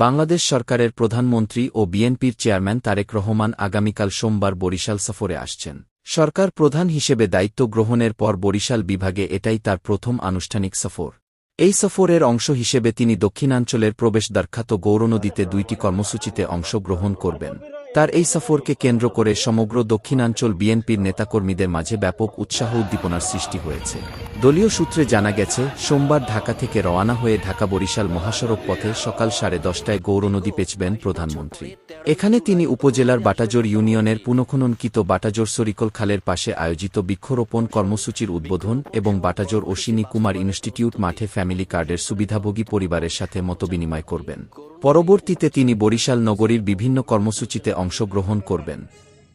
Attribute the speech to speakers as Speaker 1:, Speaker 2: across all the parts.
Speaker 1: বাংলাদেশ সরকারের প্রধানমন্ত্রী ও বিএনপির চেয়ারম্যান তারেক রহমান আগামীকাল সোমবার বরিশাল সফরে আসছেন। সরকার প্রধান হিসেবে দায়িত্ব গ্রহণের পর বরিশাল বিভাগে এটাই তার প্রথম আনুষ্ঠানিক সফর। এই সফরের অংশ হিসেবে তিনি দক্ষিণাঞ্চলের প্রবেশদ্বারখ্যাত গৌরনদীতে ২টি কর্মসূচিতে অংশগ্রহণ করবেন। তার এই সফরকে কেন্দ্র করে সমগ্র দক্ষিণাঞ্চল বিএনপির নেতাকর্মীদের মাঝে ব্যাপক উৎসাহ উদ্দীপনার সৃষ্টি হয়েছে। দলীয় সূত্রে জানা গেছে, সোমবার ঢাকা থেকে রওনা হয়ে ঢাকা বরিশাল মহাসড়ক পথে সকাল 10:30টায় গৌরনদী পেছবেন প্রধানমন্ত্রী। এখানে তিনি উপজেলার বাটাজোর ইউনিয়নের পুনঃখননকৃত বাটাজোর সরিকল খালের পাশে আয়োজিত বৃক্ষরোপণ কর্মসূচির উদ্বোধন এবং বাটাজোর অশ্বিনী কুমার ইনস্টিটিউট মাঠে ফ্যামিলি কার্ডের সুবিধাভোগী পরিবারের সাথে মতবিনিময় করবেন। পরবর্তীতে তিনি বরিশাল নগরীর বিভিন্ন কর্মসূচিতে অংশগ্রহণ করবেন।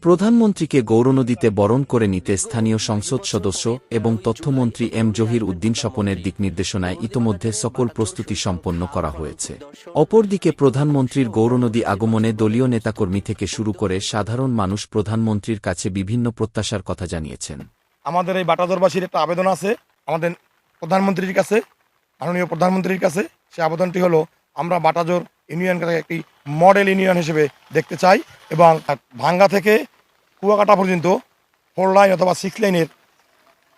Speaker 1: প্রধানমন্ত্রীকে গৌরনদীতে বরণ করে নিতে স্থানীয় সংসদ সদস্য এবং তথ্যমন্ত্রী এম জহির উদ্দিন স্বপনের দিকনির্দেশনায় ইতোমধ্যে সকল প্রস্তুতি সম্পন্ন করা হয়েছে। অপরদিকে প্রধানমন্ত্রীর গৌরনদী আগমনে দলীয় নেতাকর্মী থেকে শুরু করে সাধারণ মানুষ প্রধানমন্ত্রীর কাছে বিভিন্ন প্রত্যাশার কথা জানিয়েছেন।
Speaker 2: আমাদের এই বাটাজোরবাসীর একটা আবেদন আছে আমাদের প্রধানমন্ত্রীর কাছে, মাননীয় প্রধানমন্ত্রীর কাছে। সে আবেদনটি হলো, আমরা বাটাজোর ইউনিয়নকে একটি মডেল ইউনিয়ন হিসেবে দেখতে চাই এবং ভাঙ্গা থেকে কুয়াকাটা পর্যন্ত 4 লাইন অথবা 6 লাইনের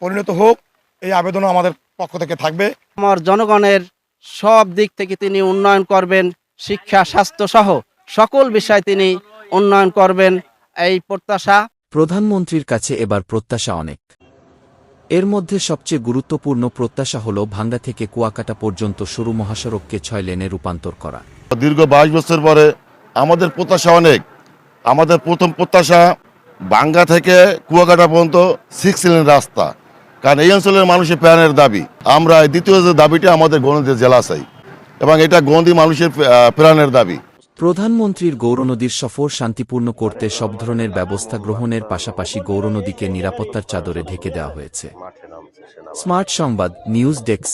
Speaker 2: পরিণত হোক, এই আবেদনও আমাদের পক্ষ থেকে থাকবে।
Speaker 3: আমার জনগণের সব দিক থেকে তিনি উন্নয়ন করবেন, শিক্ষা স্বাস্থ্য সহ সকল বিষয় তিনি উন্নয়ন করবেন, এই প্রত্যাশা।
Speaker 1: প্রধানমন্ত্রীর কাছে এবার প্রত্যাশা অনেক। এর মধ্যে সবচেয়ে গুরুত্বপূর্ণ প্রত্যাশা হল ভাঙ্গা থেকে কুয়াকাটা পর্যন্ত সরু মহাসড়ককে 6 লেনে রূপান্তর করা।
Speaker 4: দীর্ঘ 22 বছর পরে আমাদের প্রত্যাশা অনেক। আমাদের প্রথম প্রত্যাশা ভাঙ্গা থেকে কুয়াকাটা পর্যন্ত 6 লেন রাস্তা, কারণ এই অঞ্চলের মানুষের প্রাণের দাবি। আমরা দ্বিতীয় যে দাবিটা আমাদের গৌরনদী জেলা চাই এবং এটা গৌরনদী মানুষের প্রাণের দাবি।
Speaker 1: প্রধানমন্ত্রীর গৌরনদীর সফর শান্তিপূর্ণ করতে সব ধরনের ব্যবস্থা গ্রহণের পাশাপাশি গৌরনদীকে নিরাপত্তার চাদরে ঢেকে দেওয়া হয়েছে। স্মার্ট সংবাদ, নিউজ ডেস্ক।